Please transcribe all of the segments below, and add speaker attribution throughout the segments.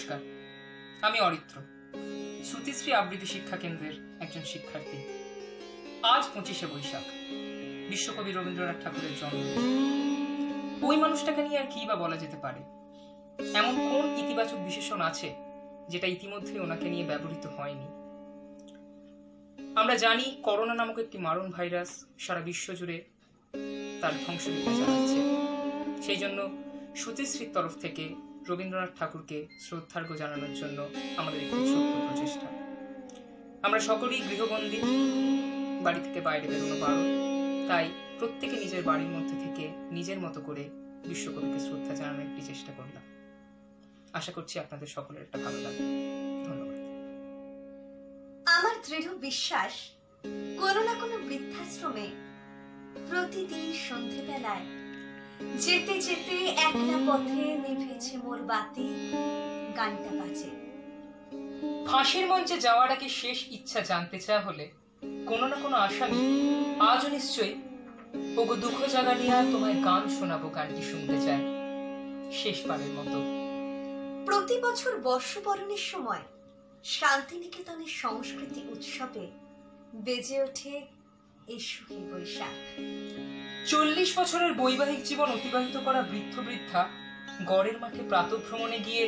Speaker 1: নমস্কার, আমি অরিত্র, শ্রুতিশ্রী আবৃত্তি শিক্ষা কেন্দ্রের একজন শিক্ষার্থী। আজ 25শে বৈশাখ, বিশ্বকবি রবীন্দ্রনাথ ঠাকুরের জন্মদিন। ওই মানুষটাকে নিয়ে আর কি বা বলা যেতে পারে? এমন কোন ইতিবাচক বিশেষণ আছে যেটা ইতিমধ্যে ওনাকে নিয়ে ব্যবহৃত হয়নি? আমরা জানি করোনা নামক একটি মারণ ভাইরাস সারা বিশ্ব জুড়ে তার ধ্বংসলীলা চালাচ্ছে। সেই জন্য শ্রুতিশ্রীর তরফ থেকে রবীন্দ্রনাথ ঠাকুরকে শ্রদ্ধার্ঘ্য জানানোর জন্য আমাদের একটি ছোট্ট প্রচেষ্টা। আমরা সকলেই গৃহবন্দী, বাড়ি থেকে বাইরে বেরোনো বারণ, তাই প্রত্যেকে নিজের বাড়ির মধ্যে থেকে নিজের মতো করে বিশ্বকবিকে শ্রদ্ধা জানানোর একটি চেষ্টা করলাম। আশা করছি আপনাদের সকলের একটা ভালো লাগবে। ধন্যবাদ।
Speaker 2: আমার দৃঢ় বিশ্বাস, কোনো না কোনো বৃদ্ধাশ্রমে প্রতিদিন সন্ধ্যেবেলায় যেতে যেতে একলা পথে নিভেছে মোর বাতি গানটা বাজে।
Speaker 1: ফাঁসির মঞ্চে যাওয়ার আগে শেষ ইচ্ছা জানতে চাওয়া হলে কোনো না কোনো আসামি আজও নিশ্চয়ই ওগো দুঃখ জাগানিয়া তোমায় গান শোনাবো গানটি শুনতে চায় শেষবারের মতো।
Speaker 2: প্রতি বছর বর্ষবরণের সময় শান্তিনিকেতনের সংস্কৃতি উৎসবে বেজে ওঠে এসো হে বৈশাখ।
Speaker 1: 40 বছরের বৈবাহিক জীবন অতিবাহিত করা বৃদ্ধ বৃদ্ধা গড়ের মাঠে প্রাতঃভ্রমণে গিয়ে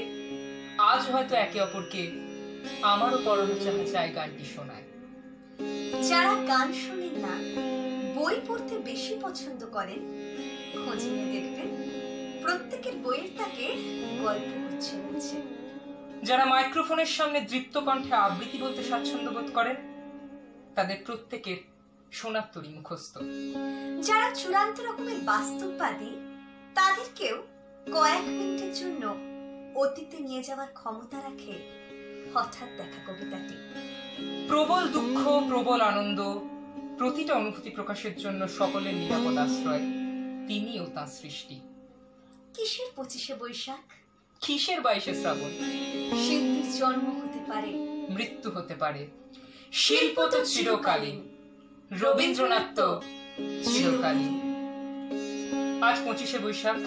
Speaker 1: আজ হয়তো একে অপরকে আমারও পরলো যাহা চায় গানটি শোনায়।
Speaker 2: যারা গান শোনেন না, বই পড়তে বেশি পছন্দ করেন, খোঁজ নিয়ে দেখবেন প্রত্যেকের বইয়ের তাকে গল্প গুচ্ছে রয়েছে।
Speaker 1: যারা মাইক্রোফোনের সামনে দৃপ্ত কণ্ঠে আবৃত্তি বলতে স্বাচ্ছন্দ্য বোধ করেন, তাদের প্রত্যেকের সোনার তরী মুখস্থ।
Speaker 2: যারা চূড়ান্ত রকমের বাস্তববাদী, তাদেরকেও কয়েক মিনিটের জন্য অতীতে নিয়ে যাওয়ার ক্ষমতা রাখে হঠাৎ দেখা কবিতাটি।
Speaker 1: প্রবল দুঃখ, প্রবল আনন্দ, প্রতিটা অনুভূতি প্রকাশের জন্য সকলের নিরাপদ আশ্রয় তিনিও তাঁর সৃষ্টি।
Speaker 2: কিসের 25শে বৈশাখ,
Speaker 1: কিসের 22শে শ্রাবণ?
Speaker 2: শিল্পীর জন্ম হতে পারে,
Speaker 1: মৃত্যু হতে পারে, শিল্প তো চিরকালীন, রবীন্দ্রনাথ তো চিরকালীন। আজ 25শে বৈশাখ,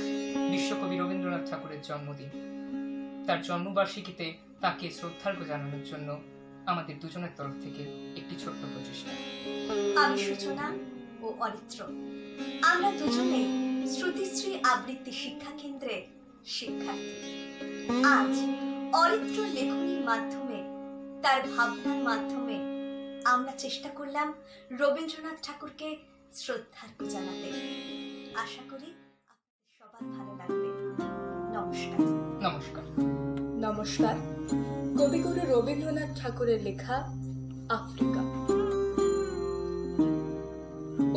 Speaker 1: বিশ্বকবি রবীন্দ্রনাথ ঠাকুরের জন্মদিন। তার জন্মবার্ষিকীতে তাকে শ্রদ্ধার্ঘ্য জানানোর জন্য আমাদের দুজনের তরফ থেকে একটি ছোট্ট প্রচেষ্টা।
Speaker 2: আমি সূচনা ও অরিত্র, আমরা দুজনে শ্রুতিশ্রী আবৃত্তি শিক্ষা কেন্দ্রের শিক্ষার্থী। আজ অরিত্র লেখনীর মাধ্যমে, তার ভাবনার মাধ্যমে আমরা চেষ্টা করলাম রবীন্দ্রনাথ ঠাকুরকে শ্রদ্ধার্ঘ্য জানাতে। আশা করি আপনাদের সবার ভালো লাগবে। নমস্কার।
Speaker 1: নমস্কার।
Speaker 3: নমস্কার। কবিগুরু রবীন্দ্রনাথ ঠাকুরের লেখা আফ্রিকা।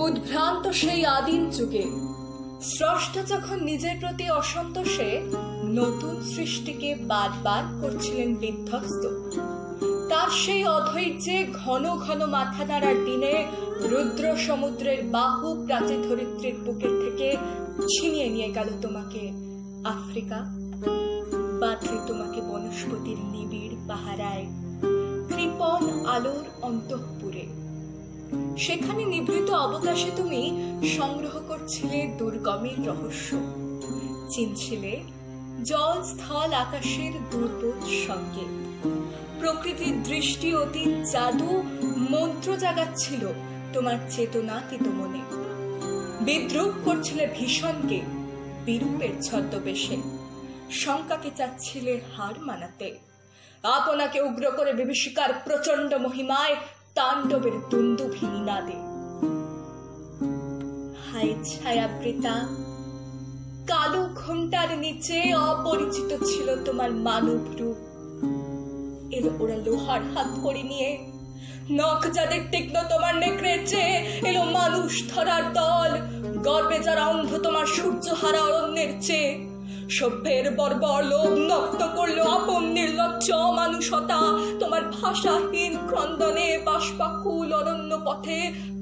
Speaker 3: উদ্ভ্রান্ত সেই আদিম যুগে স্রষ্টা যখন নিজের প্রতি অসন্তোষে নতুন সৃষ্টিকে বারবার করছিলেন বিধ্বস্ত, তার সেই অধৈর্যে ঘন ঘন মাথা নাড়ার দিনে রুদ্র সমুদ্রের বাহু প্রাচীর ধরিত্রীর বুকের থেকে ছিনিয়ে নিয়ে গেল তোমাকে আফ্রিকা। বাঁধলে তোমাকে বনস্পতির নিবিড় পাহারায়, কৃপণ আলোর অন্তঃপুরে। সেখানে নিভৃত অবকাশে তুমি সংগ্রহ করছিলে দুর্গমের রহস্য, চিনছিলে জল স্থল আকাশের দুর্বোধ সঙ্গে। প্রকৃতির দৃষ্টি অতীত জাদু মন্ত্র জাগাচ্ছিল তোমার চেতনাতীত মনে। বিদ্রুপ করছিলে ভীষণকে বিরূপের ছদ্মবেশে, শঙ্কাকে চাচ্ছিলে হার মানাতে। আপনাকে উগ্র করে বিভীষিকার প্রচন্ড মহিমায় তাণ্ডবের দুন্দুভি নিনাদে। হায় ছায়াবৃতা, কালো ঘোমটার নিচে অপরিচিত ছিল তোমার মানব রূপ। এলো ওরা লোহার হাত কড়ি নিয়ে, নখ যাদের তীক্ষ্ণ তোমার নেকড়েছে। এলো মানুষ ধরার দল, গর্বে যারা অন্ধ তোমার সূর্যহারা অরণ্যের চেয়ে। সভ্যের বর্বর লোভ নক্ত করলো আপন নির্লজ্জ অমানুষতা তোমার ভাষাহীন ক্রন্দনে। বাষ্পাকুল অরণ্য পথে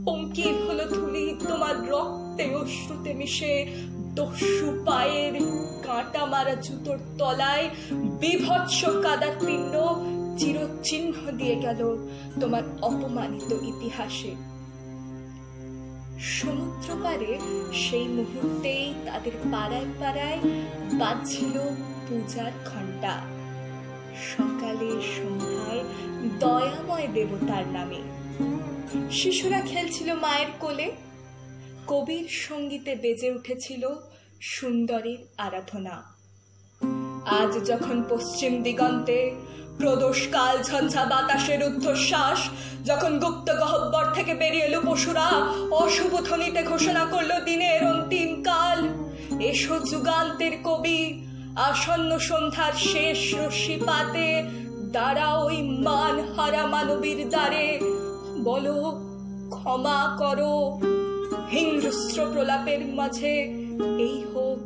Speaker 3: পঙ্কির হলো ধুলি তোমার রক্তে অশ্রুতে মিশে। দস্যু পায়ের কাঁটা মারা জুতোর তলায় বিভৎস কাদার পিণ্ড চিরচিহ্ন দিয়ে গেল তোমার অপমানিত ইতিহাসে। সমুদ্র পারে সেই মুহূর্তেই তাদের পাড়ায় পাড়ায় বাজছিল পূজার ঘণ্টা। সকালে সন্ধ্যায় দয়াময় দেবতার নামে। শিশুরা খেলছিল মায়ের কোলে, কবির সঙ্গীতে বেজে উঠেছিল সুন্দরীর আরাধনা। আজ যখন পশ্চিম দিগন্তে প্রদোষ কাল ঝঞ্ঝা বাতাসের ঊর্ধ্বশ্বাস, যখন গুপ্ত গহ্বর থেকে বেরিয়ে এলো পশুরা অশুভ ধ্বনিতে ঘোষণা করলো দিনের অন্তিম কাল, এসো যুগান্তের কবি, আসন্ন সন্ধ্যার শেষ রশ্মিপাতে দাঁড়া ওই মান হারা মানবীর দ্বারে, বলো ক্ষমা করো। হিংস্র প্রলাপের মাঝে এই হোক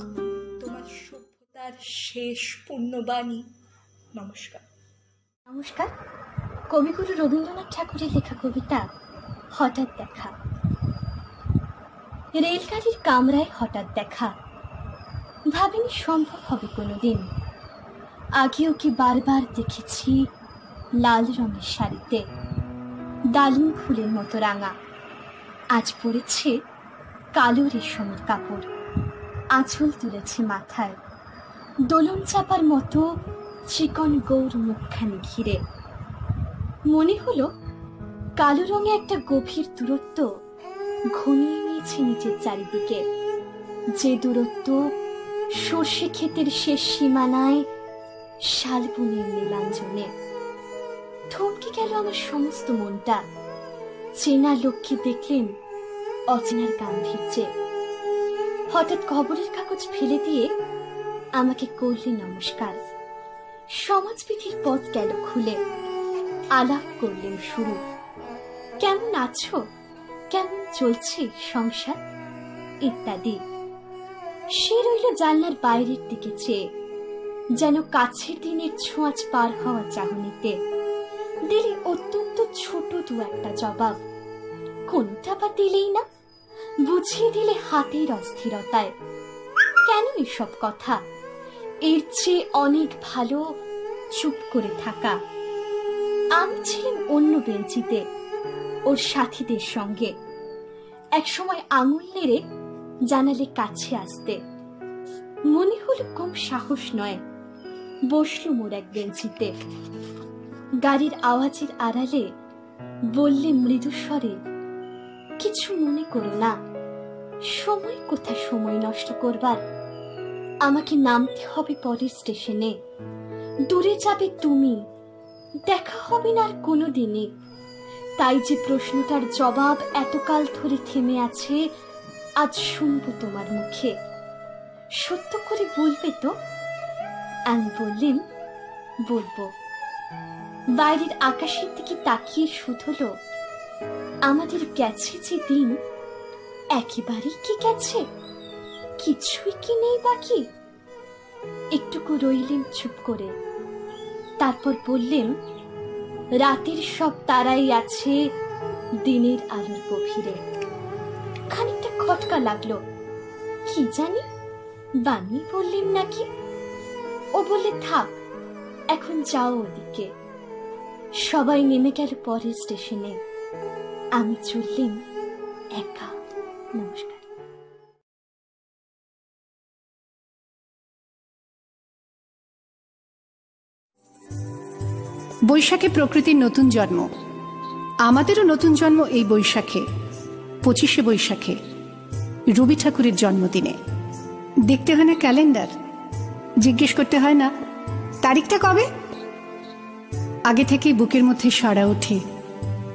Speaker 3: তোমার সভ্যতার শেষ পুণ্যবাণী। নমস্কার।
Speaker 4: নমস্কার। কবিগুরু রবীন্দ্রনাথ ঠাকুরের লেখা কবিতা হঠাৎ দেখা। রেলগাড়ির কামরায় হঠাৎ দেখা, ভাবিনি সম্ভব হবে কোনোদিন। আগেও কি বারবার দেখেছি লাল রঙের শাড়িতে ডালিম ফুলের মতো রাঙা, আজ পড়েছে কালো রেশমের কাপড়, আঁচল তুলেছে মাথায় দোলন চাপার মতো চিকন গৌর মুখখানি ঘিরে। মনে হলো কালো রঙে একটা গভীর দূরত্ব ঘনিয়ে নিয়েছে নিজের চারিদিকে, যে দূরত্ব সর্ষে ক্ষেতের শেষ সীমানায় শালবনের নীলাঞ্জনে। থমকে গেল আমার সমস্ত মনটা, চেনা লোককে দেখলেন অচেনার গাম্ভীর্যে। হঠাৎ খবরের কাগজ ফেলে দিয়ে আমাকে করলেন নমস্কার। সমাজবিধির পথ গেল খুলে, আলাপ করলেন শুরু। কেমন আছো, কেমন চলছে সংসার ইত্যাদি। সে রইল জানলার বাইরের দিকে চেয়ে, যেন কাছের দিনের ছোঁয়াচ পার হওয়া চাহনিতে। দিলে অত্যন্ত ছোট দু একটা জবাব, কোনটা বা দিলেই না, বুঝিয়ে দিলে হাতের অস্থিরতায়। কেন এসব কথা, এর চেয়ে অনেক ভালো চুপ করে থাকা। আমি ছিলাম অন্য বেঞ্চিতে ওর সাথীদের সঙ্গে। একসময় আঙুল নেড়ে জানালে কাছে আসতে, মনে হলো কম সাহস নয়। বসলুম ওর এক বেঞ্চিতে। গাড়ির আওয়াজের আড়ালে বললে মৃদু স্বরে, কিছু মনে করো না, সময় কোথা সময় নষ্ট করবার। আমাকে নামতে হবে পরের স্টেশনে, দূরে যাবে তুমি, দেখা হবে না আর কোনো দিনে। তাই যে প্রশ্নটার জবাব এতকাল ধরে থেমে আছে, আজ শুনবো তোমার মুখে। সত্য করে বলবে তো? আমি বললেন বলবো। বাইরের আকাশের দিকে তাকিয়ে শুধলো, আমাদের গেছে যে দিন একেবারেই কি গেছে, কিছুই কি নেই বাকি। একটুকু রইলেন চুপ করে, তারপর বললেন, রাতের সব তারাই আছে দিনের আলোর গভীরে। খানিকটা খটকা লাগলো, কি জানি বানিয়ে বললেন নাকি। ও বললে থাক, এখন যাও ওদিকে। সবাই নেমে গেল পরের স্টেশনে, আমি চললেন একা। নমস্কার।
Speaker 5: বৈশাখে প্রকৃতির নতুন জন্ম, আমাদেরও নতুন জন্ম এই বৈশাখে, 25শে বৈশাখে, রবি ঠাকুরের জন্মদিনে। দেখতে হয় না ক্যালেন্ডার, জিজ্ঞেস করতে হয় না তারিখটা কবে। আগে থেকেই বুকের মধ্যে সাড়া ওঠে,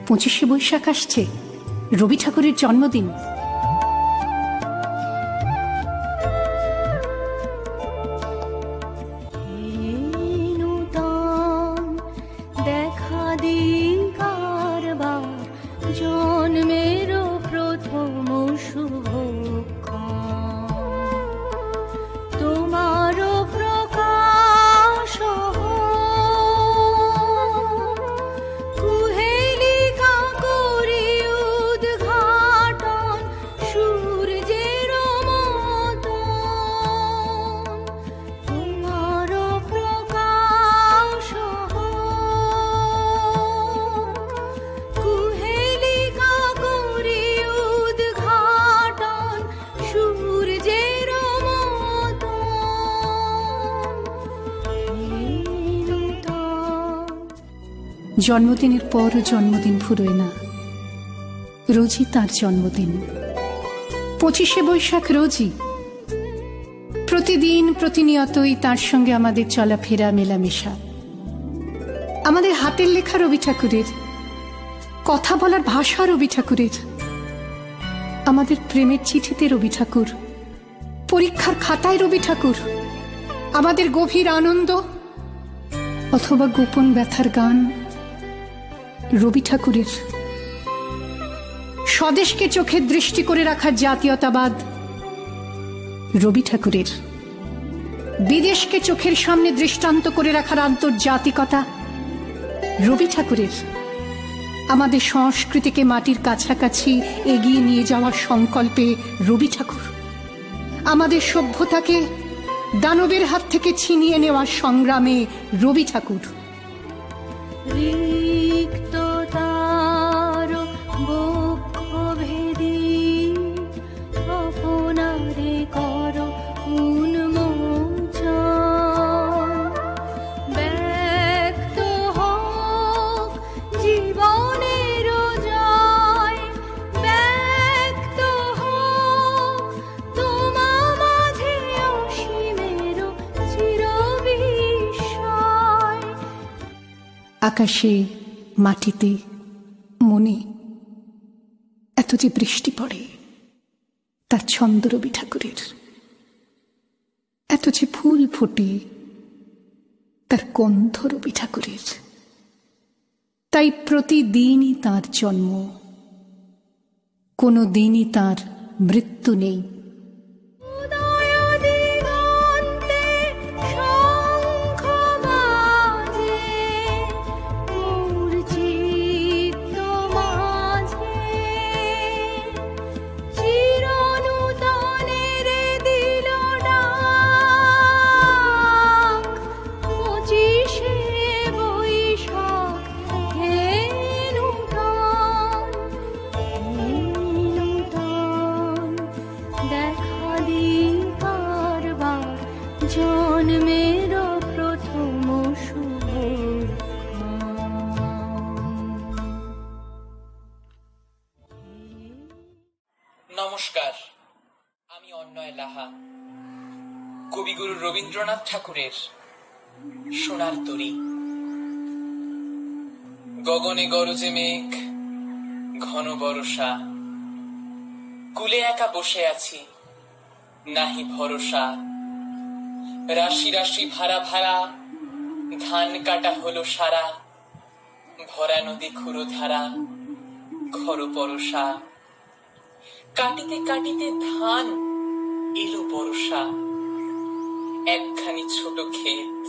Speaker 5: 25শে বৈশাখ আসছে, রবি ঠাকুরের জন্মদিন।
Speaker 6: কুহেলিকা
Speaker 5: জন্মদিনের পরও জন্মদিন ফুরোয় না, রোজই তার জন্মদিন। 25শে বৈশাখ রোজই, প্রতিদিন প্রতিনিয়তই তার সঙ্গে আমাদের চলাফেরা, মেলামেশা। আমাদের হাতের লেখা রবি ঠাকুরের, কথা বলার ভাষা রবি ঠাকুরের, আমাদের প্রেমের চিঠিতে রবি ঠাকুর, পরীক্ষার খাতায় রবি ঠাকুর, আমাদের গভীর আনন্দ অথবা গোপন ব্যথার গান রবি ঠাকুরের। স্বদেশকে চোখের দৃষ্টি করে রাখার জাতীয়তাবাদ রবি ঠাকুরের, বিদেশকে চোখের সামনে দৃষ্টান্ত করে রাখার আন্তর্জাতিকতা রবি ঠাকুরের, আমাদের সংস্কৃতিকে মাটির কাছাকাছি এগিয়ে নিয়ে যাওয়ার সংকল্পে রবি ঠাকুর, আমাদের সভ্যতাকে দানবের হাত থেকে ছিনিয়ে নেওয়ার সংগ্রামে রবি ঠাকুর। আকাশে, মাটিতে, মনে এত যে বৃষ্টি পড়ে তার ছন্দ রবি ঠাকুরের, এত যে ফুল ফোটে তার গন্ধ রবি ঠাকুরের। তাই প্রতিদিনই তার জন্ম, কোনো দিনই তার মৃত্যু নেই।
Speaker 1: নমস্কার, আমি অন্নয় লাহা। কবিগুরু রবীন্দ্রনাথ ঠাকুরের সোনার তরী। গগনে গরজে মেঘ, ঘন বরষা, কুলে একা বসে আছি, নাহি ভরসা। রাশি রাশি ভাড়া ভাড়া, ধান কাটা হলো সারা, ভরা নদী খুরো ধারা, খর পরশা। কাটিতে কাটিতে ধান এলো বর্ষা, একখানি ছোট ক্ষেত,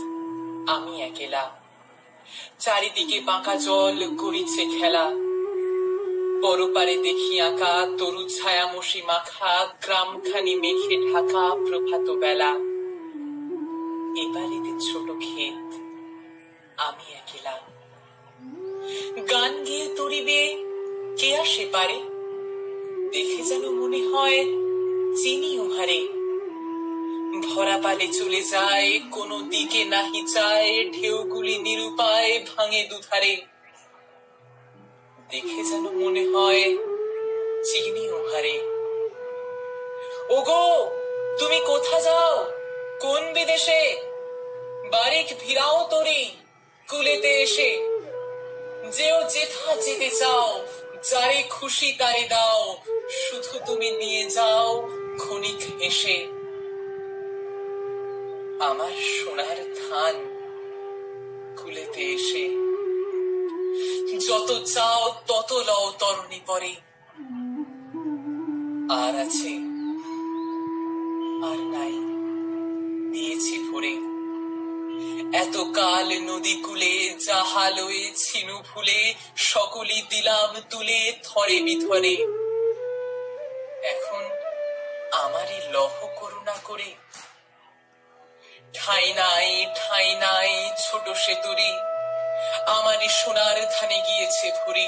Speaker 1: আমি একেলা। চারিদিকে বাঁকা জল করিছে খেলা, পরপারে দেখি আঁকা তরু ছায়ামশি মাখা, গ্রামখানি মেঘে ঢাকা প্রভাত বেলা। এবারেতে ছোট ক্ষেত, আমি একেলা। গান গিয়ে তরিবে কে আসে পারে, দেখে যেন মনে হয় চিনি ওহারে। ভরা পালে চলে যায়, কোনো দিকে নাহি চায়, ঢেউগুলি নিরুপায় ভাঙে দুধারে। দেখে যেন মনে হয় চিনি ওহারে। ওগো তুমি কোথা যাও, কোন বিদেশে? বারিক ভিড়াও তরি কুলেতে এসে। যেও যেথা যেতে চাও, যারে খুশি তারে দাও, শুধু তুমি নিয়ে যাও ক্ষণিক হেসে। আমার সোনার ধান কুলেতে এসে। যত চাও তত লও তরণী পরে, আর আছে আর নাই দিয়েছি ভরে। এত কাল নদী কূলে জাহালয়ে ছিনু ভুলে, সকলই দিলাম তুলে থরে বিধরে। এখন আমারে লহ করুণা করে। ঠাই নাই ছোট সেতুরি, আমারই সোনার ধানে গিয়েছে ভরি।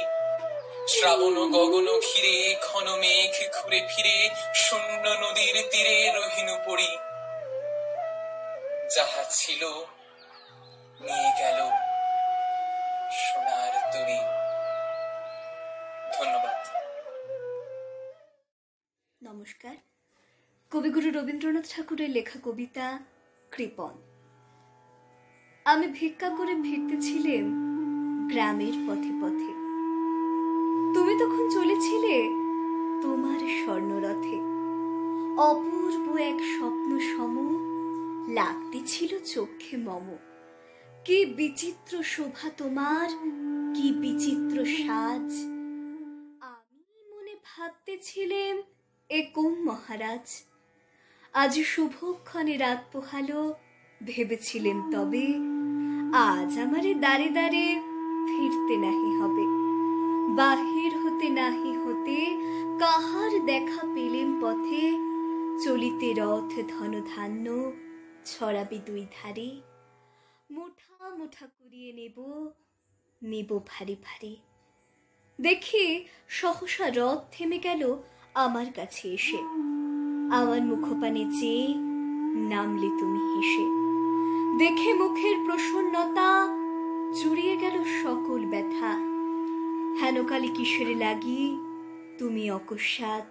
Speaker 1: শ্রাবণ গগন ঘিরে ঘন মেঘ ঘুরে ফিরে, শূন্য নদীর তীরে রহিনু পড়ি। যাহা ছিল নিয়ে গেল সোনার
Speaker 6: ধন্যবাদ।
Speaker 4: নমস্কার। কবিগুরু রবীন্দ্রনাথ ঠাকুরের লেখা কবিতা কৃপণ। আমি ভিক্ষা করে ফিরতেছিলাম গ্রামের পথে পথে, তুমি তখন চলেছিলে তোমার স্বর্ণরথে। অপূর্ব এক স্বপ্ন সম লাগতেছিল চোখে মম। কি বিচিত্র শোভা তোমার, কি বিচিত্র সাজ। আমি মনে ভাবতেছিলাম এ কোন মহারাজ। আজ শুভক্ষণে রাত পোহালো, ভেবেছিলেন তবে আজ আমারে দাঁড়ে দাঁড়ে ফিরতে নাহি হবে। বাহির হতে নাহি হতে কাহার দেখা পেলেম পথে। চলিতে রথ ধন ধান্য ছড়াবে দুই ধারে। মুঠা মুঠা কুড়িয়ে নেব ভারী ভারী। দেখি সহসা রথ থেমে গেল আমার কাছে এসে। আমার মুখপানে চেয়ে নামলে তুমি হেসে। দেখে মুখের প্রসন্নতা জুড়িয়ে গেল সকল ব্যথা। হেনকালে কিসের লাগি তুমি অকস্মাৎ,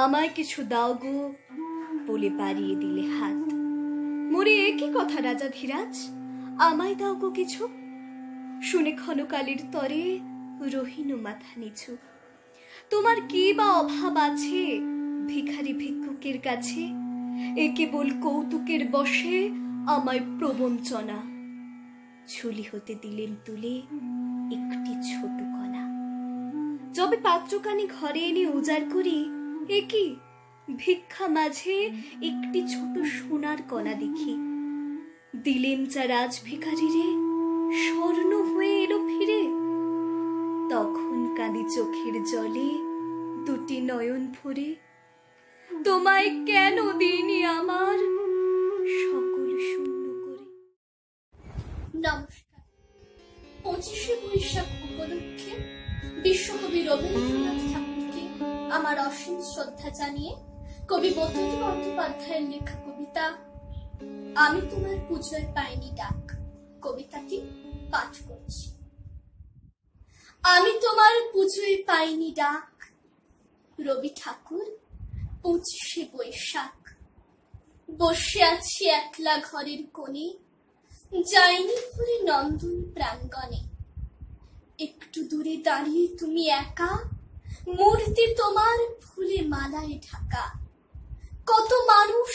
Speaker 4: আমায় কিছু দাও গো বলে বাড়িয়ে দিলে হাত। মোরে একই কথা রাজা ধীরাজ, আমায় দাও গো কিছু। শুনে ক্ষণকালের তরে রহিনু মাথা নিচু। তোমার কি বা অভাব আছে ভিখারি ভিক্ষুকের কাছে? এ কেবল কৌতুকের বশে আমায় প্রবঞ্চনা। ঝুলি হতে দিলেন তুলে একটি ছোট কণা। যবে পাত্রকানি ঘরে এনে উজাড় করি, এ কি ভিক্ষা মাঝে একটি ছোট সোনার কণা দেখি। দিলেন যা রাজ ভিখারিরে, স্বর্ণ হয়ে এলো ফিরে। তখন কাঁদি চোখের জলে দুটি নয়ন ভরে। তোমায় কেন দিইনি আমার সকল শূন্য করে।
Speaker 3: নমস্কার। 25শে বৈশাখ উপলক্ষে বিশ্বকবি রবীন্দ্রনাথ ঠাকুরকে আমার অসীম শ্রদ্ধা জানিয়ে কবি বদ্যিনী বন্দ্যোপাধ্যায়ের লেখা কবিতা আমি তোমার পুজোয় পাইনি ডাক কবিতাটি পাঠ করছি। আমি তোমার পুজোয় পাইনি ডাক, রবি ঠাকুর 25শে বৈশাখ। বসে আছি একলা ঘরের কোণে, যাইনি ঘুরে নন্দন প্রাঙ্গণে। একটু দূরে দাঁড়িয়ে তুমি একা, মূর্তি তোমার ফুলে মালায় ঢাকা। কত মানুষ,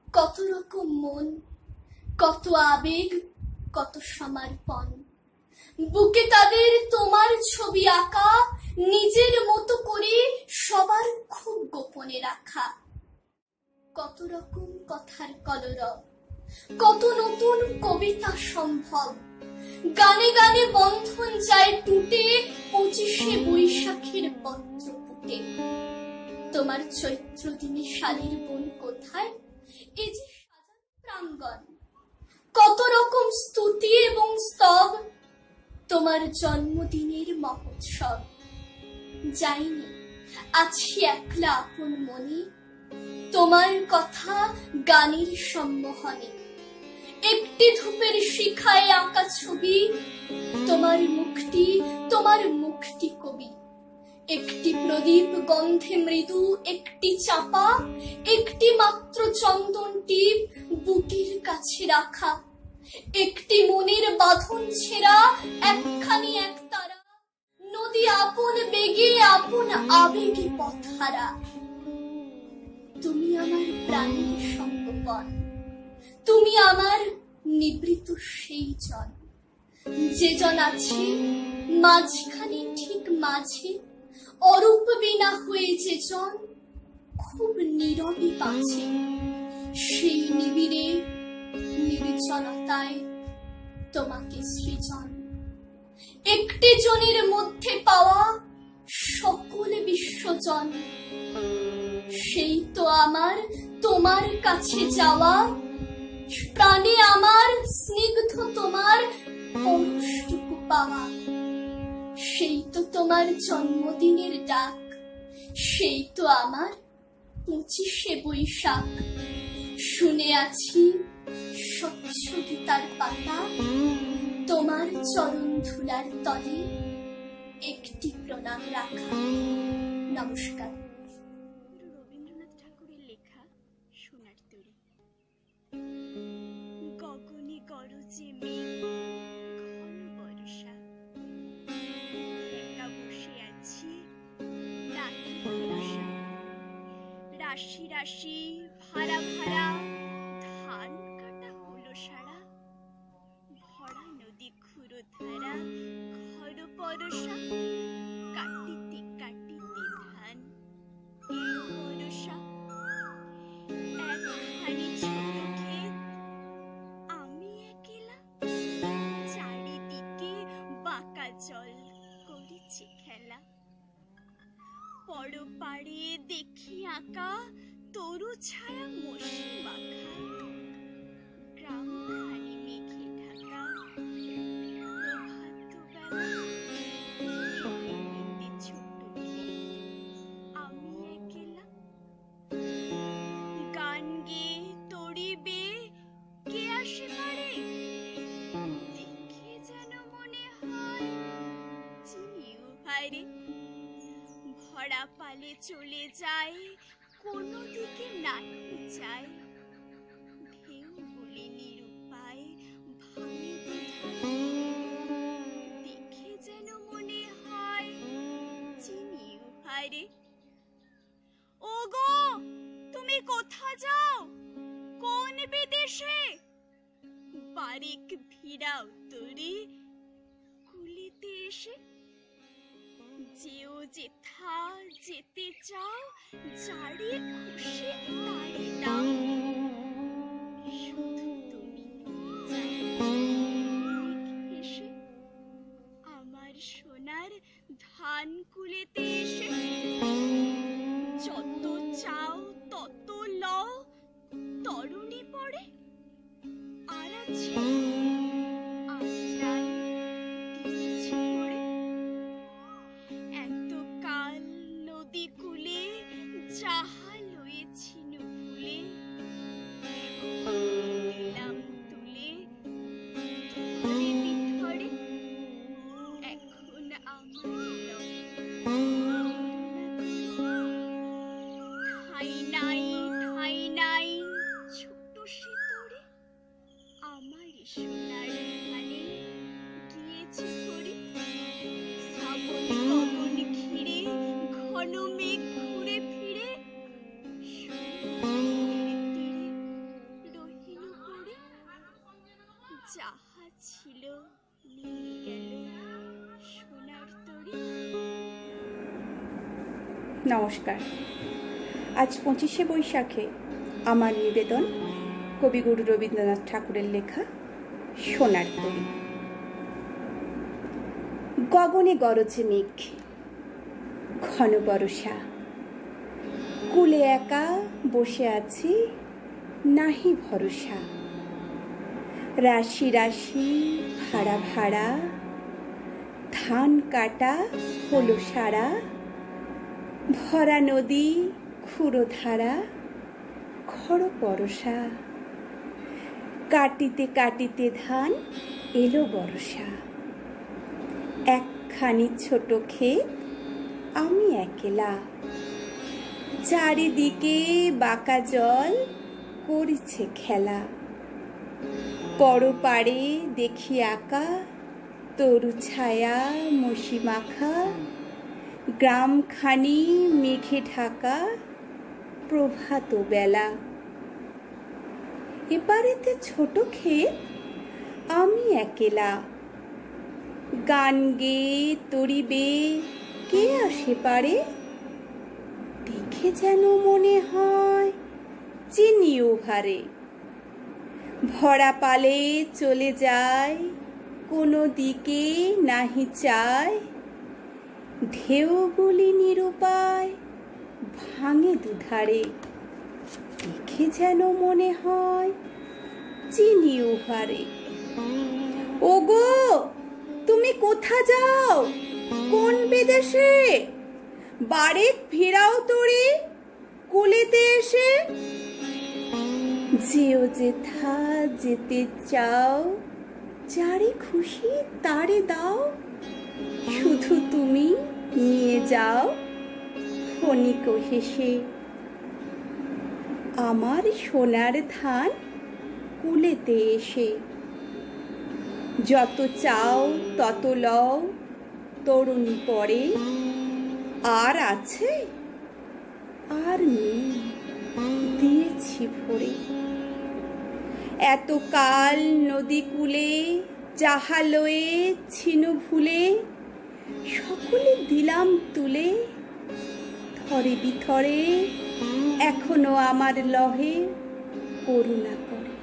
Speaker 3: কত রকম মন, কত আবেগ, কত সমর্পণ। বুকে তাদের তোমার ছবি আঁকা, নিজের মতো করে সবার খুব গোপনে রাখা। কত রকম কথার কলরব, কত নতুন কবিতা সম্ভব। গানে গানে বন্ধন যায় টুটে, 25শে বৈশাখের পত্র ফুটে। তোমার চৈত্র দিনে শালীর বোন কোথায়, এই যে সাজানো প্রাঙ্গণ। কত রকম স্তুতি এবং স্তব, তোমার জন্মদিনের মহোৎসব। যাইনি, আছি একলা আপন মনে, তোমার কথা গানের সম্মোহনে। একটি ধূপের শিখায় আঁকা ছবি, তোমার মুখটি কবি। একটি প্রদীপ গন্ধে মৃদু, একটি চাপা, একটি মাত্র চন্দন টিপ বুকের কাছে রাখা। একটি মনের বাঁধন ছেঁড়া, একখানি একতারা। নদী আপন বেগে, আপন আবেগে পথহারা। তুমি আমার প্রাণের সঙ্গপন, তুমি আমার নিবৃত সেই জন, যে জন আছে মাঝখানে ঠিক মাঝে। অরূপ বিনা হয়ে যে জন খুব নীরবে বাঁচে, সেই নিবিড়ে নির্জনতায় তোমাকে সৃজন। একটি জনের মধ্যে পাওয়া সকল বিশ্বজন, সেই তো আমার তোমার কাছে যাওয়া। প্রাণে আমার স্নিগ্ধ তোমার পরশটুকু পাওয়া। সেই তো তোমার জন্মদিনের ডাক, সেই তো আমার 25শে বৈশাখ। শুনে আছি স্বচ্ছ গীতার পাতা, তোমার চরণ ধুলার তলে একটি প্রণাম রাখা। রাশি ভাড়া ভাড়া ধান কাটা হলো সারা, ভরা নদী খুঁড়ো ধারা ঘর পরশা, কাটিতে কাটিতে ধান এলো বরষা। একখানি ছোট ক্ষেত আমি একলা, চারিদিকে বাঁকা জল করেছে খেলা। পরপাড়ে দেখি আঁকা তরু ছায়া মশি মাখা, গ্রামখানি মেঘে ঢাকা প্রভাতবেলা। এতে ছোট ক্ষেত আমি একলা, গান গেয়ে তরি বেয়ে কে আসে পারে, দেখে যেন মনে হয় চিনিও হায়রে। ভরা পালে চলে যায় কোনো দিকে নাহি যায়, ঢেউগুলি নিরুপায় ভাঙে দুধারে, দেখে যেন মনে হয় চিনিও হায়রে। ওগো তুমি কোথা যাও, কোন বিদেশে, বারিক ভিড়াও তরি কুলিতে এসে। যেও যেথা যেতে চাও, যারে খুশি তারে দাও, শুধু তুমি এসে আমার সোনার ধান কুলেতে এসে। যত চাও তত লও, তরুণী পড়ে আর আছে আর নাই দিয়েছি পড়ে। এতকাল নদী কূলে যাহা লয়েছিনু ফুলে, দিলাম তুলে ধরে বিধরে। এখন আমার ঠাই নাই ঠাই নাই ছোট সে তরে, আমার সোনার ধানে গিয়েছে পড়ে। শ্রাবণ গগন ঘিরে ঘন মেঘ ঘুরে ফিরে, সমুদ্রের তীরে রহিল পড়ে। যাহা ছিল নিয়ে গেল সোনার তরি।
Speaker 6: নমস্কার। আজ 25শে বৈশাখে আমার নিবেদন কবিগুরু রবীন্দ্রনাথ ঠাকুরের লেখা সোনার তরী। গগনে গরজে মেঘ, ঘন বরষা, কুলে একা বসে আছি নাহি ভরসা। রাশি রাশি ভাড়া ভাড়া ধান কাটা হলো সারা, ভরা নদী খুঁড়ো ধারা ঘর পরশা। কাটিতে কাটিতে ধান এলো বরষা। একখানি ছোট ক্ষেত আমি একলা, চারিদিকে বাঁকা জল করেছে খেলা। পরপাড়ে দেখি আঁকা তরু ছায়া মশি মাখা, গ্রামখানি মেঘে ঢাকা প্রভাত বেলা। এপারেতে ছোট ক্ষেত আমি একলা, গান গেয়ে তরি বেয়ে কে আসে পারে, দেখে যেন মনে হয় চিনিও ভারে। ভরা পালে চলে যায় কোনো দিকে নাহি চায়, ঢেউগুলি নিরুপায় ভাঙে দুধারে, দেখে যেন মনে হয় চিনিও ভারে। ওগো তুমি কোথা যাও, কোন বিদেশে, বারেক ভিড়াও তরি কুলিতে এসে। যেও যেথা যেতে চাও, যারে খুশি তারে দাও, শুধু তুমি নিয়ে যাও ক্ষণিক হেসে। আমার সোনার ধান কুলেতে এসে। যত চাও তত লও, তরুণী পরে আর আছে আর নেই। দিয়েছি ভরে। এত কাল নদী কূলে জাহালয়ে ছিনু ভুলে, সকলে দিলাম তুলে, থরে বিথরে এখনো আমার লহে করুণা করে।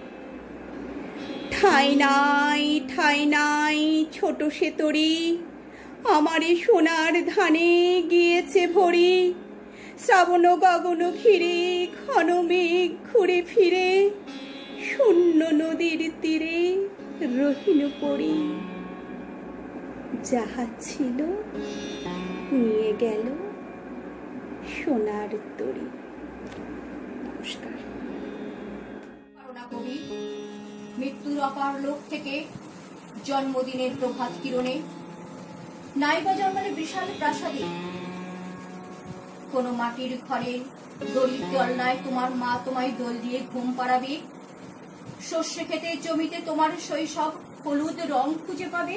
Speaker 6: ঠাঁই নাই ছোট সে তরি, আমারে সোনার ধানে গিয়েছে ভরি। শ্রাবণ গগন ঘিরে ঘন মেঘ ঘুরে ফিরে, শূন্য নদীর তীরে রহিল পড়ি। যাহা ছিল নিয়ে গেল সোনার তরি। নমস্কার।
Speaker 3: করুণা কবি মৃত্যুর অপার লোক থেকে জন্মদিনের প্রভাত কিরণে, নাইবা জন্মালে বিশাল প্রাসাদে, কোন মাটির ঘরে দড়ির দোলনায় তোমার মা তোমায় দোল দিয়ে ঘুম পাড়াবে। শস্য খেতে জমিতে তোমার শৈশব হলুদ রং খুঁজে পাবে।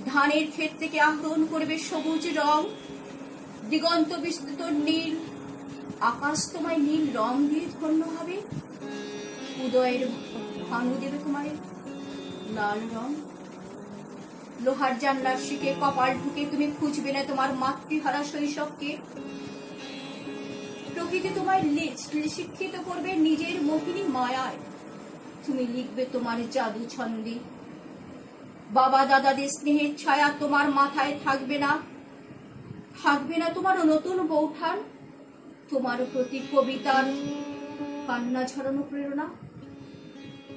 Speaker 3: ধানের ক্ষেত থেকে আহরণ করবে সবুজ রং, দিগন্ত বিস্তৃত নীল আকাশ তোমায় নীল রং দিয়ে ধন্য হবে। উদয়ের ভানু দেবে তোমায় লাল রং। লোহার জানলার শিখে কপাল ঢুকে তুমি খুঁজবে না তোমার মাতৃহারা শৈশবকে। প্রকৃতি তোমায় শিক্ষিত করবে নিজের মোহিনী মায়ায়, তুমি লিখবে তোমার জাদু ছন্দে। বাবা দাদাদের স্নেহের ছায়া তোমার মাথায় থাকবে না, থাকবে না তোমার নতুন বৌঠান। তোমার প্রতি কবিতার কান্না ঝরানো প্রেরণা,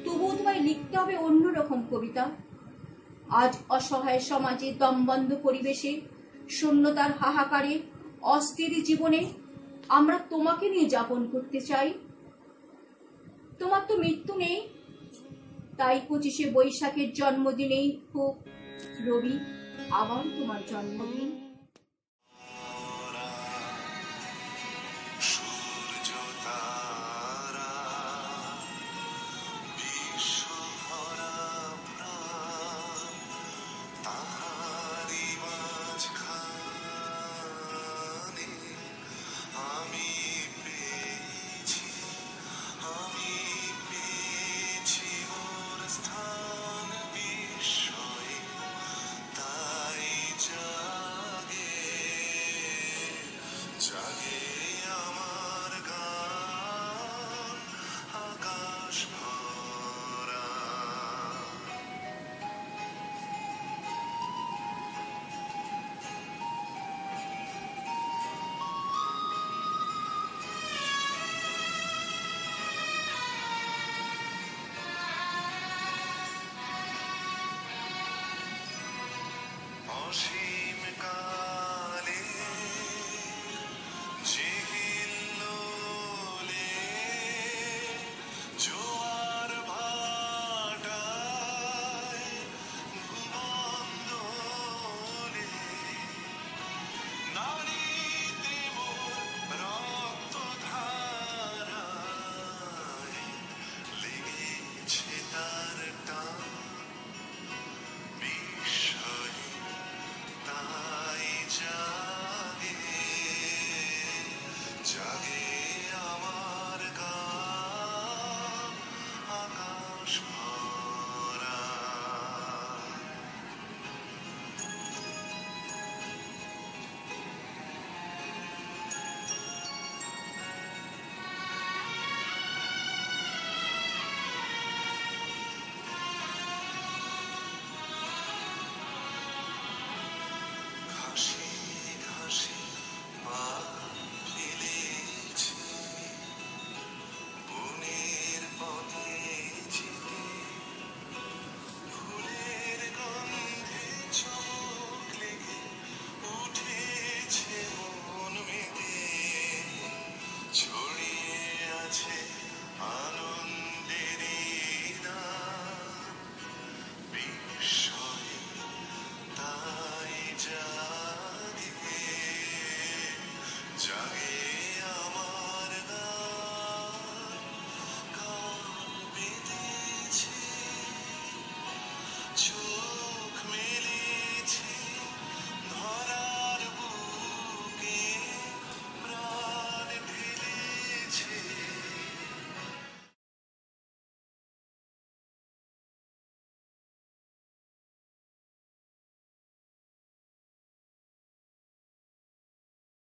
Speaker 3: তবুও তোমায় লিখতে হবে অন্যরকম কবিতা। আজ অসহায় সমাজে, দমবন্ধ পরিবেশে, শূন্যতার হাহাকারে, অস্থির জীবনে আমরা তোমাকে নিয়ে যাপন করতে চাই। তোমার তো মৃত্যু নেই, তাই 25শে বৈশাখের জন্মদিনেই হোক রবি আবার তোমার জন্মদিন।